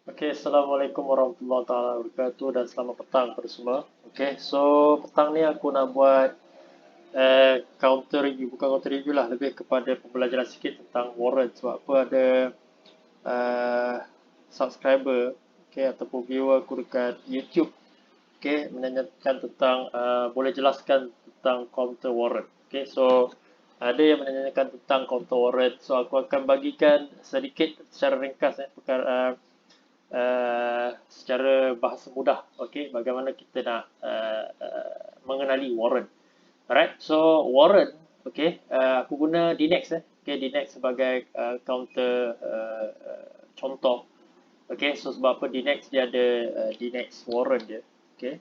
Okey, Assalamualaikum warahmatullahi taala wabarakatuh dan selamat petang kepada semua. Okey, so petang ni aku nak buat counter review, bukan counter review lah, lebih kepada pembelajaran sikit tentang warrant sebab apa ada uh, subscriber okey ataupun viewer aku dekat YouTube okey menanyakan tentang boleh jelaskan tentang counter warrant. Okey, so ada yang menanyakan tentang counter warrant. So aku akan bagikan sedikit secara ringkas perkara secara bahasa mudah, okey, bagaimana kita nak mengenali warrant. Alright, so warrant, okey, aku guna DNex okey, DNex sebagai counter contoh. Okey, so sebab apa DNex dia ada DNex warrant dia, okey.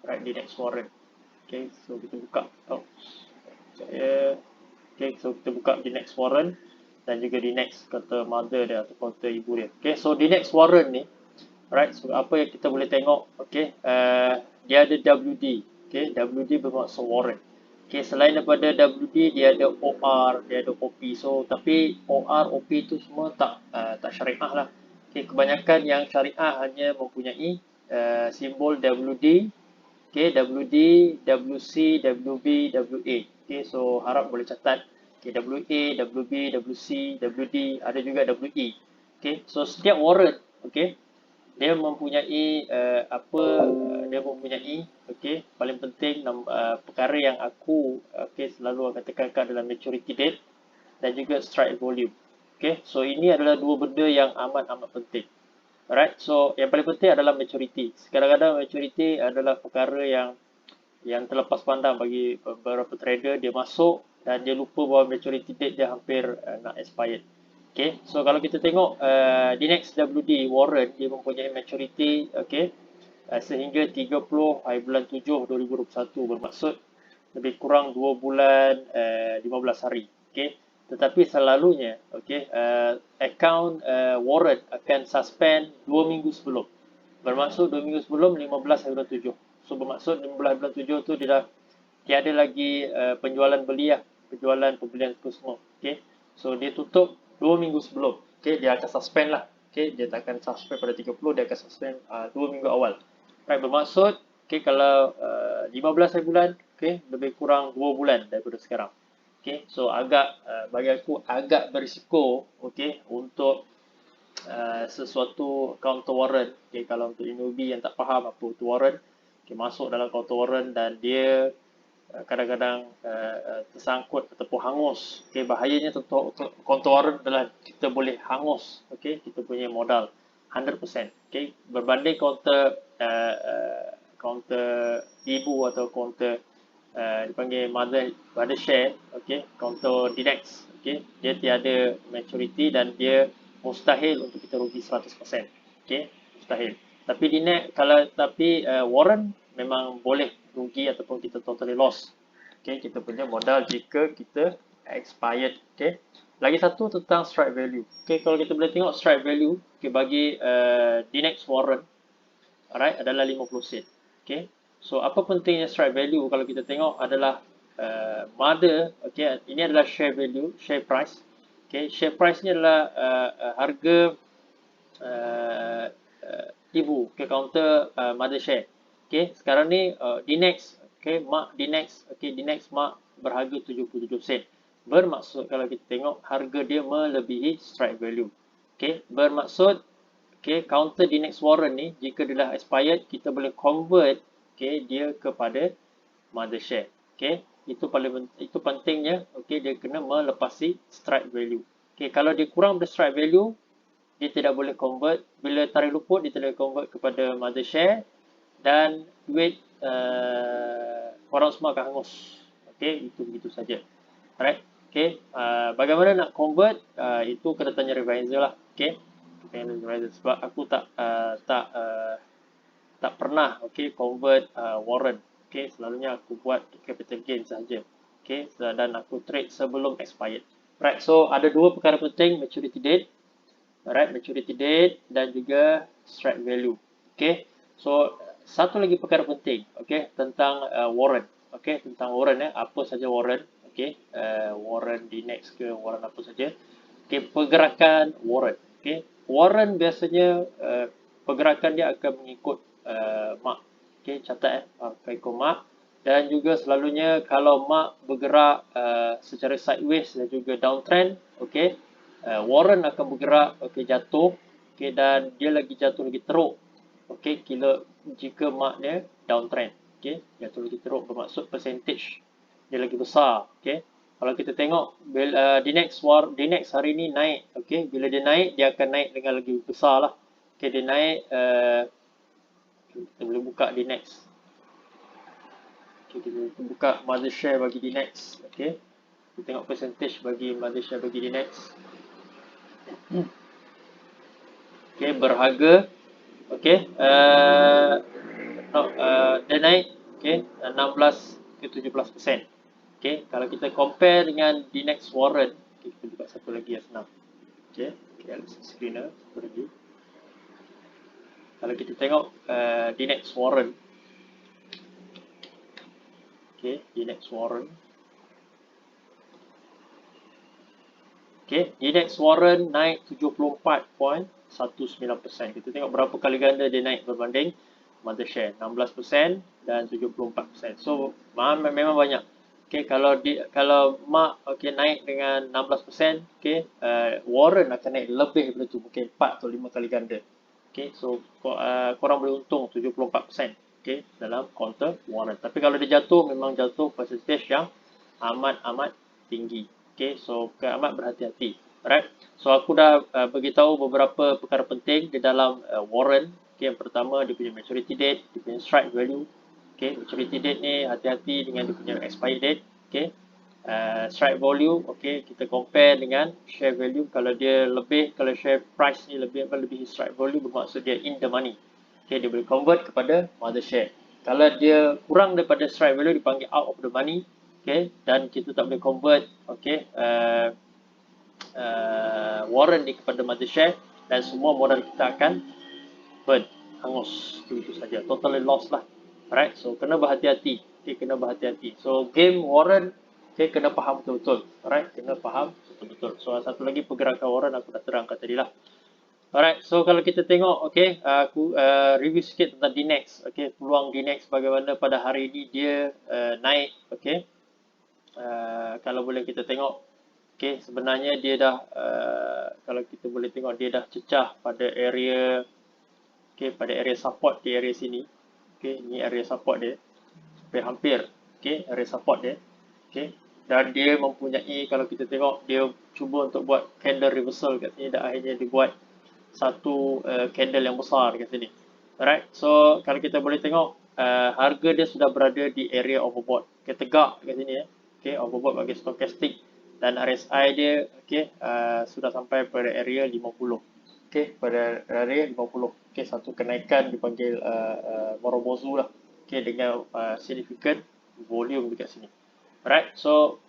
Alright, DNex warrant. Okey, so kita buka. Oh, saya okay, so kita buka the next warrant dan juga the next kata mother dia atau kata ibu dia. Okay, so the next warrant ni, alright, so apa yang kita boleh tengok, okay, dia ada WD, okay, WD bermaksud warrant. Okay, selain daripada WD, dia ada OR, dia ada OP. So, tapi OR, OP tu semua tak syariah lah. Okay, kebanyakan yang syariah hanya mempunyai simbol WD, okay, WD, WC, WB, WA. Okay, so harap boleh catat. Okay, WA, WB, WC, WD, ada juga WE. Okay, so setiap warrant, okay, dia mempunyai dia mempunyai, okay, paling penting perkara yang aku okay, selalu akan tekankan adalah maturity date dan juga strike volume. Okay, so ini adalah dua benda yang amat-amat penting. Alright, so yang paling penting adalah maturity. Kadang-kadang maturity adalah perkara yang terlepas pandang bagi beberapa trader. Dia masuk dan dia lupa bahawa maturity date dia hampir nak expired. Okay, so kalau kita tengok di next WD warrant dia mempunyai maturity, okay, sehingga 30 hari bulan 7 2021, bermaksud lebih kurang 2 bulan 15 hari. Okay, tetapi selalunya, okay, account warrant akan suspend 2 minggu sebelum. Bermaksud 2 minggu sebelum 15 hari bulan 7. So bermaksud 15 hari bulan 7 tu dia dah tiada lagi penjualan beli lah, penjualan pembelian itu semua. Okay, so dia tutup 2 minggu sebelum. Okay, dia akan suspend lah. Okay, dia tak akan suspend pada 30, dia akan suspend 2 minggu awal. Right, bermaksud okay, kalau 15 hari bulan, okay, lebih kurang 2 bulan daripada sekarang. Okay, so agak bagi aku agak berisiko, okay, untuk sesuatu counter warrant. Okay, kalau untuk newbie yang tak faham apa itu warrant, okay, masuk dalam counter warrant dan dia kadang-kadang tersangkut ataupun hangus. Okay, bahayanya counter warrant adalah kita boleh hangus, okay, kita punya modal 100%. Okay, berbanding counter ibu atau counter dipanggil mother share, okay, counter DNex, okay, dia tiada maturity dan dia mustahil untuk kita rugi 100%. Okay, mustahil. Tapi warrant memang boleh rugi ataupun kita totally loss. Okay, kita punya modal jika kita expired. Okay, lagi satu tentang strike value. Okay, kalau kita boleh tengok strike value, okay, bagi DNex warrant, alright, adalah 50 sen. Okay, so apa pentingnya strike value kalau kita tengok adalah mother, okay, ini adalah share value, share price. Okay, share price ni adalah harga uh, ibu, okay, counter mother share. Okay, sekarang ni DNex, okay, mak DNex, okay, DNex mak berharga 77 sen. Bermaksud kalau kita tengok harga dia melebihi strike value. Okay, bermaksud okay, counter DNex warrant ni jika dia dah expired, kita boleh convert, okay, dia kepada mother share. Okay, itu pentingnya, okay, dia kena melepasi strike value. Okay, kalau dia kurang dari strike value, dia tidak boleh convert. Bila tarik luput, dia tidak boleh convert kepada mother share dan duit orang semua akan hangus. Okay, itu begitu saja. Alright, okay, bagaimana nak convert, itu kena tanya revisor lah. Okay, sebab aku tak pernah, okay, convert warrant. Okay, selalunya aku buat capital gain saja. Okay, dan aku trade sebelum expired. Right, so ada dua perkara penting, maturity date, alright, maturity date dan juga strike value. Okay, so satu lagi perkara penting, okay, tentang warrant. Okay, tentang warrant, apa saja warrant. Okay, warrant DNex ke warrant apa saja. Okay, pergerakan warrant. Okay, warrant biasanya pergerakan dia akan mengikut mark. Okay, catat akan ikut mark. Dan juga selalunya kalau mark bergerak secara sideways dan juga downtrend, okay, warrant akan bergerak, okay, jatuh, okay, dan dia lagi jatuh lagi teruk, okay, jika mark dia downtrend, okay, jatuh lagi teruk bermaksud percentage dia lagi besar, okay. Kalau kita tengok di next hari ni naik, okay, bila dia naik dia akan naik dengan lagi besar lah, okay, dia naik kita boleh buka di next, okay, kita buka mother share bagi di next, okay, kita tengok percentage bagi mother share bagi di next, okay, berharga, okay, dia naik, okay, 16 ke 17%. Okay, kalau kita compare dengan the next warrant, okay, kita buka satu lagi yang senang. Okay, screener satu lagi. Kalau kita tengok the next warrant, okay, the next warrant, okay, the next warrant naik 74.19%. Kita tengok berapa kali ganda dia naik berbanding mother share, 16% dan 74%. So memang banyak. Okay, kalau mark, okay, naik dengan 16%, okay, warrant akan naik lebih daripada tu, mungkin 4 atau 5 kali ganda. Okay, so korang boleh untung 74%, okay, dalam counter warrant. Tapi kalau dia jatuh, memang jatuh percentage yang amat tinggi. Okay, so amat berhati-hati. Alright, so aku dah beritahu beberapa perkara penting di dalam warrant. Okay, yang pertama dia punya maturity date, dia punya strike value. Okay, maturity date ni hati-hati dengan dia punya expiry date. Okay, strike volume, okay, kita compare dengan share value. Kalau dia lebih, kalau share price ni lebih strike volume, bermaksud dia in the money. Okay, dia boleh convert kepada mother share. Kalau dia kurang daripada strike value, dipanggil out of the money. Okay, dan kita tak boleh convert, okay, warrant ni kepada mother share, dan semua modal kita akan burn, hangus, itu saja, totally loss lah. Alright, so kena berhati-hati. Okay, kena berhati-hati. So game warrant, okay, kena faham betul-betul. Alright, kena faham betul-betul. So satu lagi pergerakan warrant aku dah terangkan tadi lah. Alright, so kalau kita tengok, okay, aku review sikit tentang DNEX. Okay, peluang DNEX bagaimana pada hari ini dia naik. Okay, kalau boleh kita tengok, okay, sebenarnya dia dah kalau kita boleh tengok dia dah cecah pada area, okay, pada area support di area sini. Okay, ni area support dia sampai hampir, okay, area support dia, okay, dan dia mempunyai, kalau kita tengok, dia cuba untuk buat candle reversal kat sini dan akhirnya dibuat satu candle yang besar kat sini. Alright, so kalau kita boleh tengok harga dia sudah berada di area overbought, okay, tegak kat sini ya, okay, overbought bagi stochastic, dan RSI dia, okay, sudah sampai pada area 50. Okay, pada area 50. Okay, satu kenaikan dipanggil Morobozu lah. Okay, dengan significant volume dekat sini. Alright, so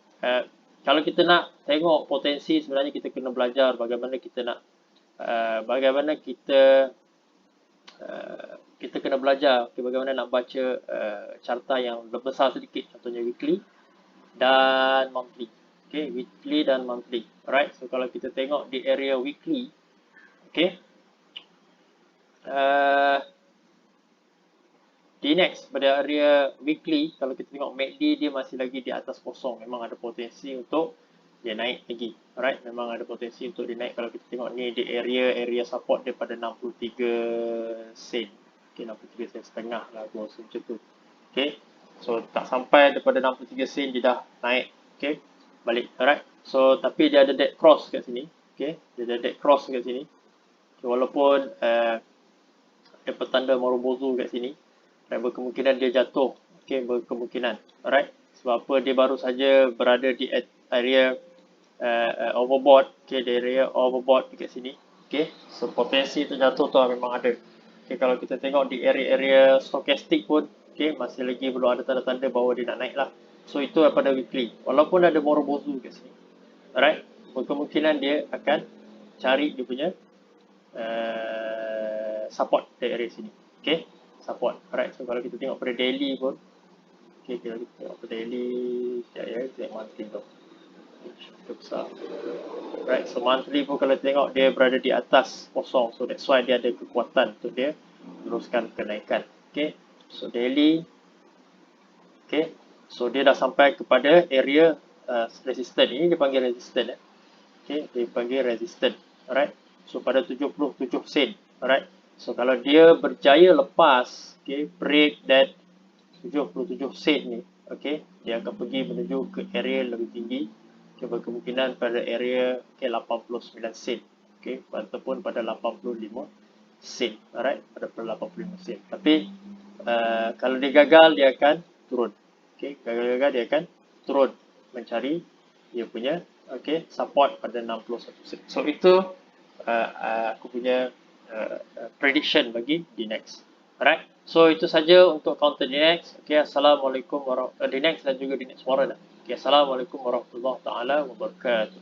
kalau kita nak tengok potensi, sebenarnya kita kena belajar bagaimana kita nak kita kena belajar, okay, bagaimana nak baca carta yang lebih besar sedikit, contohnya weekly dan monthly. Okay, weekly dan monthly. Alright, so kalau kita tengok di area weekly, okay, DNEX pada area weekly, kalau kita tengok MACD dia masih lagi di atas kosong, memang ada potensi untuk dia naik lagi. Alright, memang ada potensi untuk dia naik. Kalau kita tengok ni di area support dia pada 63 sen. Okay, 63 sen setengah lah, aku rasa macam tu. Okay, so tak sampai daripada 63 sen dia dah naik. Okay, balik. Alright, so tapi dia ada dead cross kat sini. Okay, dia ada dead cross kat sini. Okay, walaupun ada petanda Morobozu kat sini, dan berkemungkinan dia jatuh. Okay, berkemungkinan. Alright, sebab apa, dia baru saja berada di area overbought. Okay, di area overbought dekat sini. Okay, so potensi terjatuh tu memang ada. Okay, kalau kita tengok di area-area stochastic pun, okay, masih lagi belum ada tanda-tanda bahawa dia nak naik lah. So itu pada weekly, walaupun ada Morobozu kat sini. Alright, berkemungkinan dia akan cari dia punya support di area sini. Okay, support. Alright, so kalau kita tengok pada daily pun, okay, kalau kita tengok pada daily, sekejap ya, kita tengok monthly tu. Cukup besar. Right, so monthly pun kalau tengok dia berada di atas kosong, so that's why dia ada kekuatan untuk dia teruskan kenaikan. Okay, so daily, okay, so dia dah sampai kepada area resistant. Ini dipanggil resistant. Okay, dipanggil resistant. Alright, so pada 77 sen. Alright, so kalau dia berjaya lepas, okay, break that 77 sen ni, okay, dia akan pergi menuju ke area lebih tinggi. Okay, berkemungkinan pada area, okay, 89 sen, okay, ataupun pada 85 sen. Alright, pada 85 sen. Tapi kalau dia gagal, dia akan turun. Okay, gagal-gagal dia akan turun mencari dia punya, okay, support pada 61 sen. So itu aku punya prediction bagi DNEX. Alright, so itu saja untuk counter DNEX. Okay, Assalamualaikum warahmatullahi DNEX dan juga DNEX Warren. Okay, Assalamualaikum warahmatullahi taala wabarakatuh.